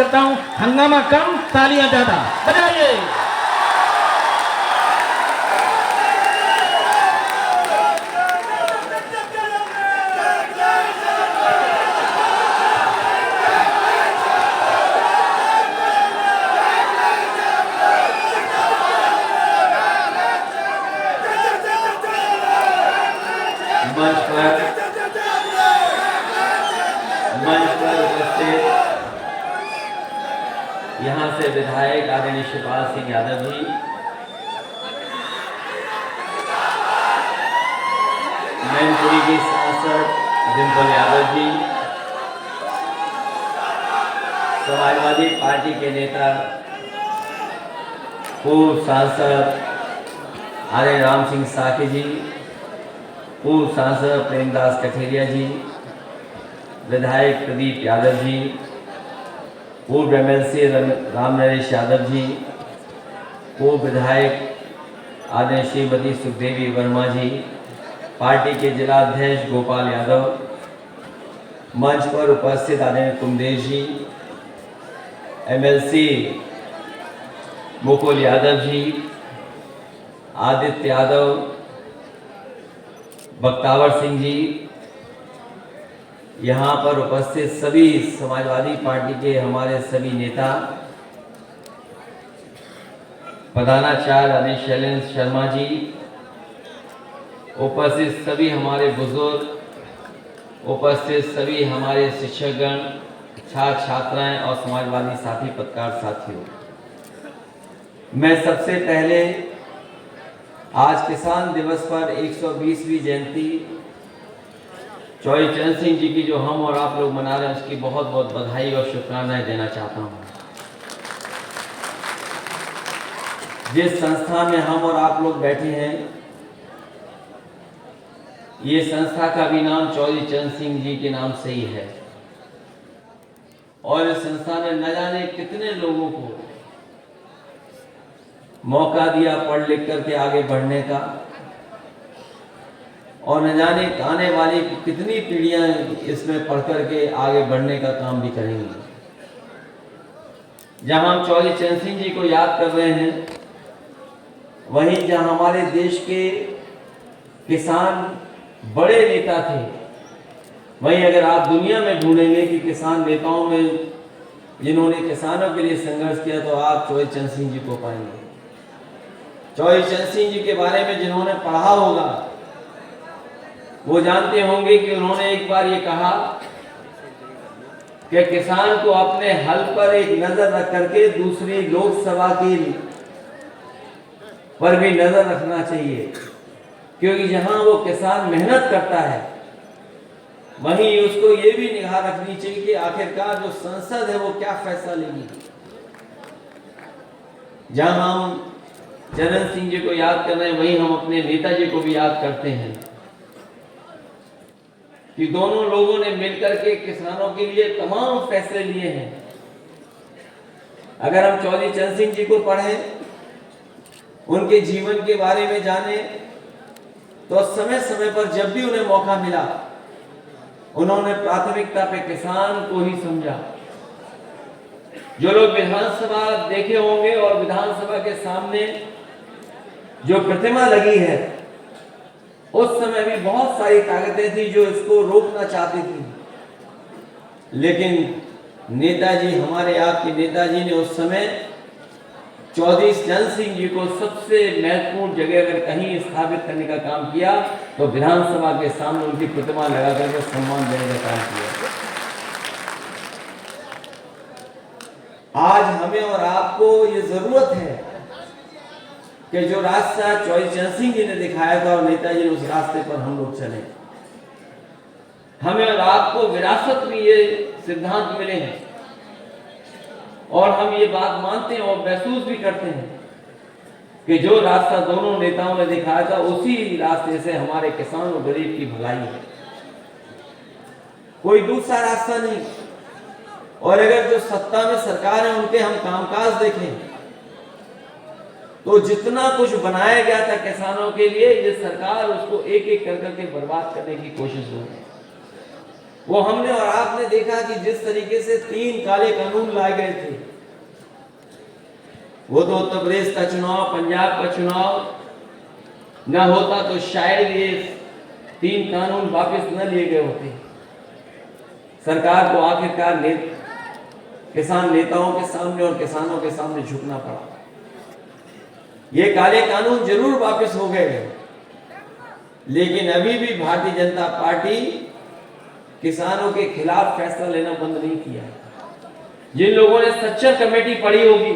करता हूं, हंगामा कम, तालियां ज्यादा, बजाइए। मंच पर उपस्थित यहाँ से विधायक आदरणीय शिवपाल सिंह यादव जी, मैनपुरी की सांसद डिंपल यादव जी, समाजवादी पार्टी के नेता पूर्व सांसद आर्य राम सिंह साकी जी, पूर्व सांसद प्रेमदास कठेरिया जी, विधायक प्रदीप यादव जी, पूर्व एमएलसी राम नरेश यादव जी, पूर्व विधायक आदरणीय श्रीमती सुखदेवी वर्मा जी, पार्टी के जिला अध्यक्ष गोपाल यादव, मंच पर उपस्थित आदरणीय कुमदेव जी, एमएलसी मुकुल यादव जी, आदित्य यादव, बख्तावर सिंह जी, यहाँ पर उपस्थित सभी समाजवादी पार्टी के हमारे सभी नेता, प्रधानाचार्य आदरणीय शैलेंद्र शर्मा जी, उपस्थित सभी हमारे बुजुर्ग, उपस्थित सभी हमारे शिक्षकगण, छात्र छात्राएं और समाजवादी साथी पत्रकार साथियों, मैं सबसे पहले आज किसान दिवस पर 120वीं जयंती चौधरी चरण सिंह जी की जो हम और आप लोग मना रहे हैं उसकी बहुत बहुत बधाई और शुभकामनाएं देना चाहता हूं। जिस संस्था में हम और आप लोग बैठे हैं, ये संस्था का भी नाम चौधरी चरण सिंह जी के नाम से ही है और इस संस्था ने न जाने कितने लोगों को मौका दिया पढ़ लिख करके आगे बढ़ने का और न जाने आने वाली कितनी पीढ़ियां इसमें पढ़ करके आगे बढ़ने का काम भी करेंगी। जहां हम चौधरी चरण सिंह जी को याद कर रहे हैं, वहीं जहां हमारे देश के किसान बड़े नेता थे, वहीं अगर आप दुनिया में ढूंढेंगे कि किसान नेताओं में जिन्होंने किसानों के लिए संघर्ष किया तो आप चौधरी चरण सिंह जी को पाएंगे। चौधरी चरण सिंह जी के बारे में जिन्होंने पढ़ा होगा वो जानते होंगे कि उन्होंने एक बार ये कहा कि किसान को अपने हल पर एक नजर रख करके दूसरी लोकसभा की पर भी नजर रखना चाहिए, क्योंकि जहां वो किसान मेहनत करता है वहीं उसको ये भी निगाह रखनी चाहिए कि आखिरकार जो संसद है वो क्या फैसला लेगी। जहां हम चरण सिंह जी को याद कर रहे हैं, वहीं हम अपने नेताजी को भी याद करते हैं कि दोनों लोगों ने मिलकर के किसानों के लिए तमाम फैसले लिए हैं। अगर हम चौधरी चरण सिंह जी को पढ़ें, उनके जीवन के बारे में जाने, तो समय समय पर जब भी उन्हें मौका मिला उन्होंने प्राथमिकता पे किसान को ही समझा। जो लोग विधानसभा देखे होंगे और विधानसभा के सामने जो प्रतिमा लगी है, उस समय भी बहुत सारी ताकतें थी जो इसको रोकना चाहती थी, लेकिन नेताजी, हमारे आपके नेताजी ने उस समय चौधरी चरण सिंह जी को सबसे महत्वपूर्ण जगह अगर कहीं स्थापित करने का काम किया तो विधानसभा के सामने उनकी प्रतिमा लगा करके सम्मान देने का काम किया। आज हमें और आपको ये जरूरत है कि जो रास्ता चौधरी चरण सिंह जी ने दिखाया था और नेताजी ने उस रास्ते पर हम लोग चले। हमें और आपको विरासत में ये सिद्धांत मिले हैं और हम ये बात मानते हैं और महसूस भी करते हैं कि जो रास्ता दोनों नेताओं ने दिखाया था उसी रास्ते से हमारे किसान और गरीब की भलाई है, कोई दूसरा रास्ता नहीं। और अगर जो सत्ता में सरकार है उनके हम कामकाज देखें तो जितना कुछ बनाया गया था किसानों के लिए, ये सरकार उसको एक एक कर करके बर्बाद करने की कोशिश हो रही है। वो हमने और आपने देखा कि जिस तरीके से 3 काले कानून लाए गए थे, वो तो उत्तर प्रदेश का चुनाव, पंजाब का चुनाव न होता तो शायद ये 3 कानून वापस न लिए गए होते। सरकार को आखिरकार किसान नेताओं के सामने और किसानों के सामने झुकना पड़ा। ये काले कानून जरूर वापस हो गए, लेकिन अभी भी भारतीय जनता पार्टी किसानों के खिलाफ फैसला लेना बंद नहीं किया। जिन लोगों ने सच्चर कमेटी पढ़ी होगी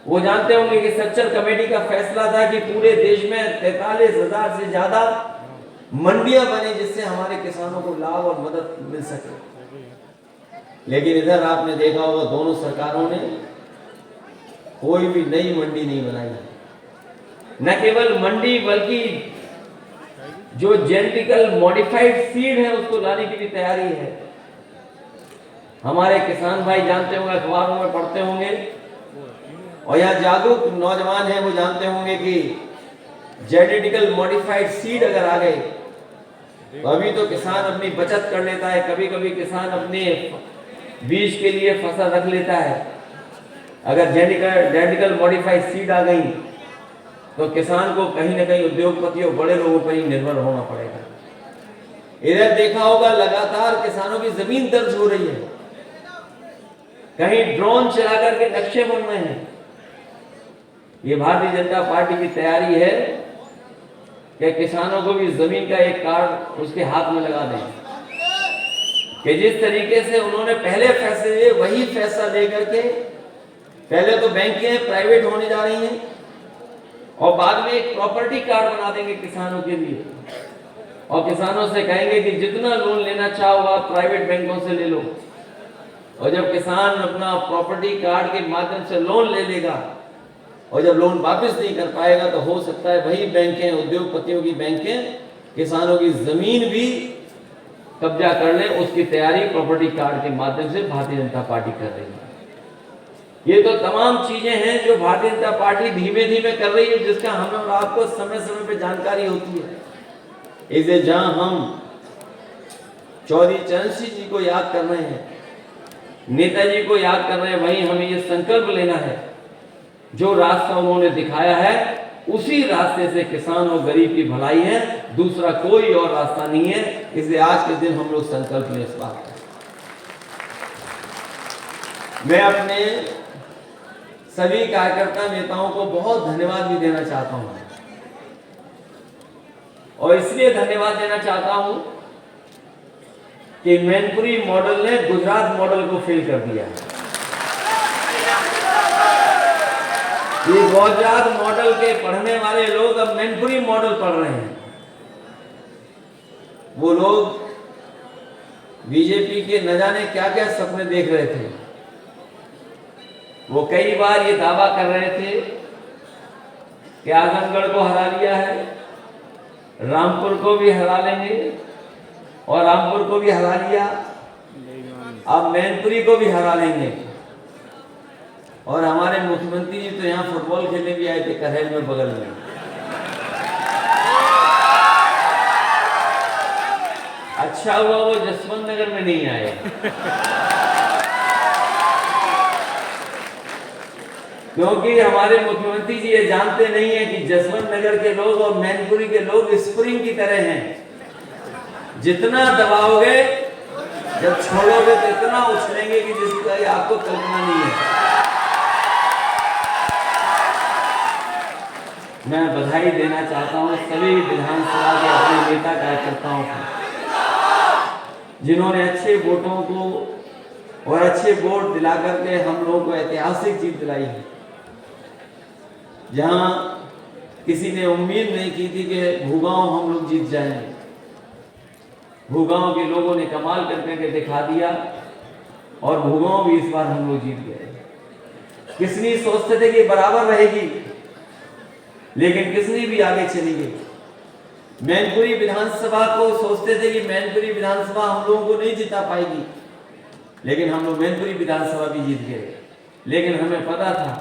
वो जानते होंगे कि सच्चर कमेटी का फैसला था कि पूरे देश में 43,000 से ज्यादा मंडियां बने जिससे हमारे किसानों को लाभ और मदद मिल सके। लेकिन इधर आपने देखा होगा दोनों सरकारों ने कोई भी नई मंडी नहीं बनाई। न केवल मंडी बल्कि जो जेनेटिकल मॉडिफाइड सीड है उसको लाने की भी तैयारी है। हमारे किसान भाई जानते होंगे, अखबारों में पढ़ते होंगे, और यहाँ जागरूक नौजवान हैं वो जानते होंगे कि जेनेटिकल मॉडिफाइड सीड अगर आ गए तो अभी तो किसान अपनी बचत कर लेता है, कभी कभी किसान अपने बीज के लिए फसल रख लेता है। अगर जेनेटिकल मॉडिफाइड सीड आ गई तो किसान को कहीं ना कहीं उद्योगपतियों बड़े लोगों पर ही निर्भर होना पड़ेगा। इधर देखा होगा लगातार किसानों की जमीन दर्ज हो रही है, कहीं ड्रोन चला करके नक्शे बन रहे हैं। ये भारतीय जनता पार्टी की तैयारी है कि किसानों को भी जमीन का एक कार्ड उसके हाथ में लगा दें कि जिस तरीके से उन्होंने पहले फैसले लिए वही फैसला लेकर के पहले तो बैंकें प्राइवेट होने जा रही हैं और बाद में एक प्रॉपर्टी कार्ड बना देंगे किसानों के लिए और किसानों से कहेंगे कि जितना लोन लेना चाहो आप प्राइवेट बैंकों से ले लो। और जब किसान अपना प्रॉपर्टी कार्ड के माध्यम से लोन ले लेगा और जब लोन वापस नहीं कर पाएगा तो हो सकता है वही बैंकें, उद्योगपतियों की बैंकें किसानों की जमीन भी कब्जा कर ले। उसकी तैयारी प्रॉपर्टी कार्ड के माध्यम से भारतीय जनता पार्टी कर रही है। ये तो तमाम चीजें हैं जो भारतीय जनता पार्टी धीमे धीमे कर रही है, जिसका हमें और आपको समय समय पे जानकारी होती है। इसे जहां हम चौधरी चरण सिंह जी को याद कर रहे हैं, नेताजी को याद कर रहे हैं, वहीं हमें ये संकल्प लेना है जो रास्ता उन्होंने दिखाया है उसी रास्ते से किसान और गरीब की भलाई है, दूसरा कोई और रास्ता नहीं है। इसलिए आज के दिन हम लोग संकल्प लें इस बात का। मैं अपने सभी कार्यकर्ता नेताओं को बहुत धन्यवाद भी देना चाहता हूं और इसलिए धन्यवाद देना चाहता हूं कि मैनपुरी मॉडल ने गुजरात मॉडल को फेल कर दिया है। ये गुजरात मॉडल के पढ़ने वाले लोग अब मैनपुरी मॉडल पढ़ रहे हैं। वो लोग बीजेपी के न जाने क्या क्या सपने देख रहे थे। वो कई बार ये दावा कर रहे थे कि आजमगढ़ को हरा लिया है, रामपुर को भी हरा लेंगे और रामपुर को भी हरा लिया, अब मैनपुरी को भी हरा लेंगे। और हमारे मुख्यमंत्री जी तो यहाँ फुटबॉल खेलने भी आए थे करेल में बगल में। अच्छा हुआ वो जसवंत नगर में नहीं आए, क्योंकि हमारे मुख्यमंत्री जी ये जानते नहीं है कि जसवंत नगर के लोग और मैनपुरी के लोग स्प्रिंग की तरह हैं। जितना दबाओगे जब छोड़ोगे तो इतना उछलेंगे कि जिसका आपको कल्पना नहीं है। मैं बधाई देना चाहता हूं सभी विधानसभा के अपने नेता कार्यकर्ताओं को जिन्होंने अच्छे वोटों को और अच्छे वोट दिला करके हम लोगों को ऐतिहासिक जीत दिलाई है। जहां किसी ने उम्मीद नहीं की थी कि भूगांव हम लोग जीत जाएंगे, भूगांव के लोगों ने कमाल करके दिखा दिया और भूगांव भी इस बार हम लोग जीत गए। किसने सोचते थे कि बराबर रहेगी, लेकिन किसने भी आगे चली गई। मैनपुरी विधानसभा को सोचते थे कि मैनपुरी विधानसभा हम लोगों को नहीं जिता पाएगी, लेकिन हम लोग मैनपुरी विधानसभा भी जीत गए। लेकिन हमें पता था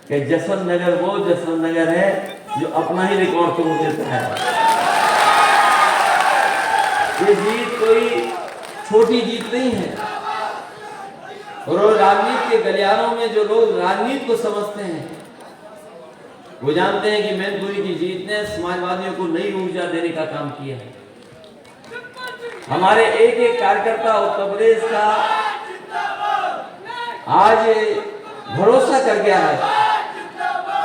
कि जसवंत नगर वो जसवंत नगर है जो अपना ही रिकॉर्ड तोड़ देता है। ये जीत कोई कोई छोटी जीत नहीं है। और राजनीति के गलियारों में जो लोग राजनीति को समझते हैं वो जानते हैं कि मैनपुरी की जीत ने समाजवादियों को नई ऊर्जा देने का काम किया है। हमारे एक एक कार्यकर्ता उत्तर प्रदेश का आज भरोसा कर गया है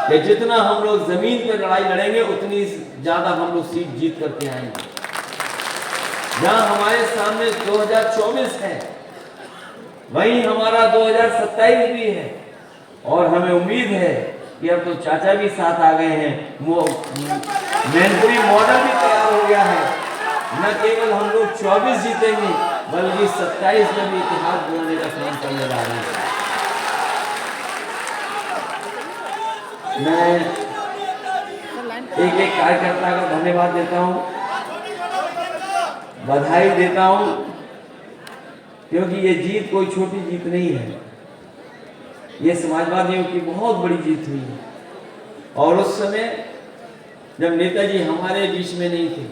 कि जितना हम लोग जमीन पर लड़ाई लड़ेंगे उतनी ज्यादा हम लोग सीट जीत करके आएंगे। जहां हमारे सामने 2024 है वहीं हमारा 2027 भी है और हमें उम्मीद है कि अब तो चाचा भी साथ आ गए हैं, मैनपुरी मॉडल भी तैयार हो गया है। न केवल हम लोग 24 जीतेंगे बल्कि 27 में भी इतिहास बनाने का काम करने जा रहे हैं। मैं एक एक कार्यकर्ता का धन्यवाद देता हूं, बधाई देता हूं, क्योंकि ये जीत कोई छोटी जीत नहीं है। ये समाजवादियों की बहुत बड़ी जीत हुई है। और उस समय जब नेताजी हमारे बीच में नहीं थे,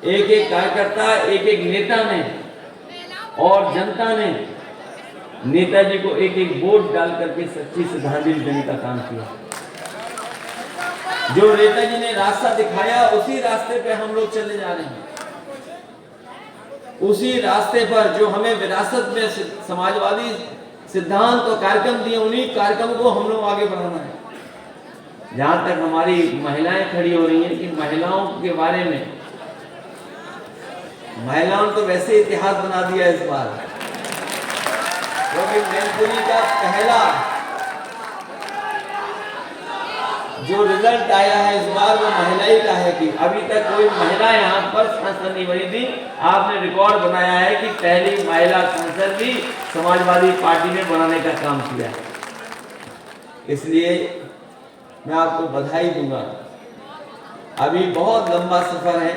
एक एक कार्यकर्ता, एक एक नेता ने और जनता ने नेताजी को एक एक वोट डाल करके सच्ची श्रद्धांजलि देने का काम किया। जो नेताजी ने रास्ता दिखाया उसी रास्ते पे हम लोग चले जा रहे हैं। उसी रास्ते पर जो हमें विरासत में समाजवादी सिद्धांत और कार्यक्रम दिए, उन्हीं कार्यक्रम को हम लोग आगे बढ़ाना है। जहां तक हमारी महिलाएं खड़ी हो रही हैं कि महिलाओं के बारे में, महिलाओं तो वैसे इतिहास बना दिया इस बार, क्योंकि मैनपुरी का पहला जो रिजल्ट आया है इस बार वो महिला ही का है कि अभी तक कोई महिला यहाँ पर सांसद नहीं बनी थी। आपने रिकॉर्ड बनाया है कि पहली महिला सांसद भी समाजवादी पार्टी ने बनाने का काम किया है। इसलिए मैं आपको बधाई दूंगा। अभी बहुत लंबा सफर है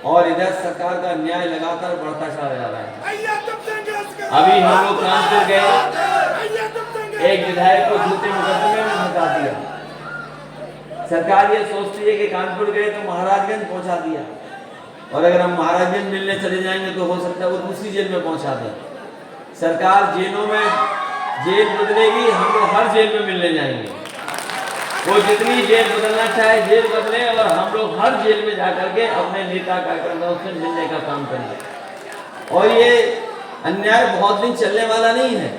और इधर सरकार का न्याय लगातार बढ़ता चला जा रहा है। अभी हम लोग कानपुर गए, एक विधायक को झूठे मुकदमे में फंसा दिया। सरकार ये सोचती है कि कानपुर गए तो महाराजगंज पहुंचा दिया, और अगर हम महाराजगंज मिलने चले जाएंगे तो हो सकता है वो दूसरी जेल में पहुंचा दें। सरकार जेलों में जेल बदलेगी, हम लोग हर जेल में मिलने जाएंगे। वो जितनी जेल बदलना चाहे जेल बदले, और हम लोग हर जेल में जाकर के अपने नेता कार्यकर्ताओं से मिलने का काम करेंगे। और ये अन्याय बहुत दिन चलने वाला नहीं है।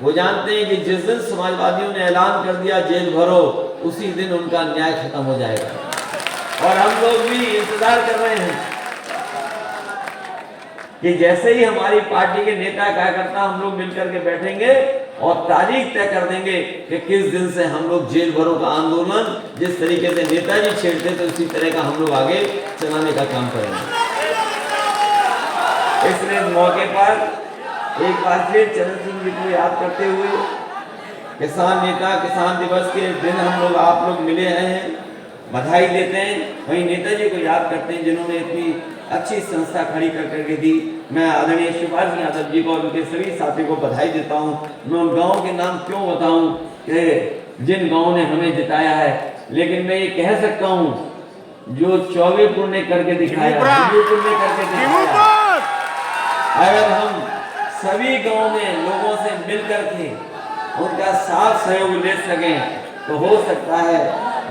वो जानते हैं कि जिस दिन समाजवादियों ने ऐलान कर दिया जेल भरो, उसी दिन उनका न्याय खत्म हो जाएगा। और हम लोग भी इंतजार कर रहे हैं कि जैसे ही हमारी पार्टी के नेता कार्यकर्ता हम लोग मिलकर के बैठेंगे और तारीख तय कर देंगे कि किस दिन से हम लोग जेल भरो का आंदोलन जिस तरीके से नेताजी छेड़ते थे उसी तरह का हम लोग आगे चलाने का काम करेंगे। इसलिए मौके पर एक बार फिर चरण सिंह जी को याद करते हुए किसान नेता किसान दिवस के दिन हम लोग आप लोग मिले हैं, बधाई देते हैं। वहीं नेताजी को याद करते हैं जिन्होंने इतनी अच्छी संस्था खड़ी कर करके दी। मैं आदरणीय शिवपाल सिंह यादव जी को और उनके सभी साथियों को बधाई देता हूं। मैं उन गाँव के नाम क्यों बताऊं कि जिन गाँव ने हमें जिताया है, लेकिन मैं ये कह सकता हूँ जो चौबेपुर ने करके दिखाया, अगर हम सभी गाँव में लोगों से मिलकर के उनका साथ सहयोग ले सकें तो हो सकता है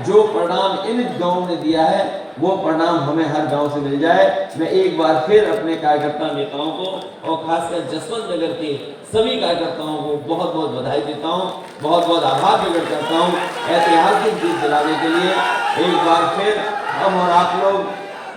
जो परिणाम इन गाँव ने दिया है वो परिणाम हमें हर गांव से मिल जाए। मैं एक बार फिर अपने कार्यकर्ता नेताओं को और खासकर जसवंत नगर के सभी कार्यकर्ताओं को बहुत बहुत बधाई देता हूं, बहुत बहुत आभार प्रकट करता हूं ऐतिहासिक जीत दिलाने के लिए। एक बार फिर हम और आप लोग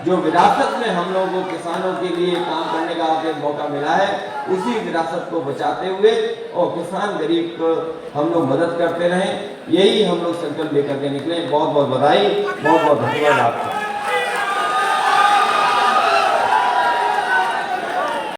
जो विरासत में हम लोगों को किसानों के लिए काम करने का आपको मौका मिला है, उसी विरासत को बचाते हुए और किसान गरीब को हम लोग मदद करते रहें, यही हम लोग संकल्प लेकर के निकले। बहुत बहुत बधाई, बहुत बहुत धन्यवाद आपका।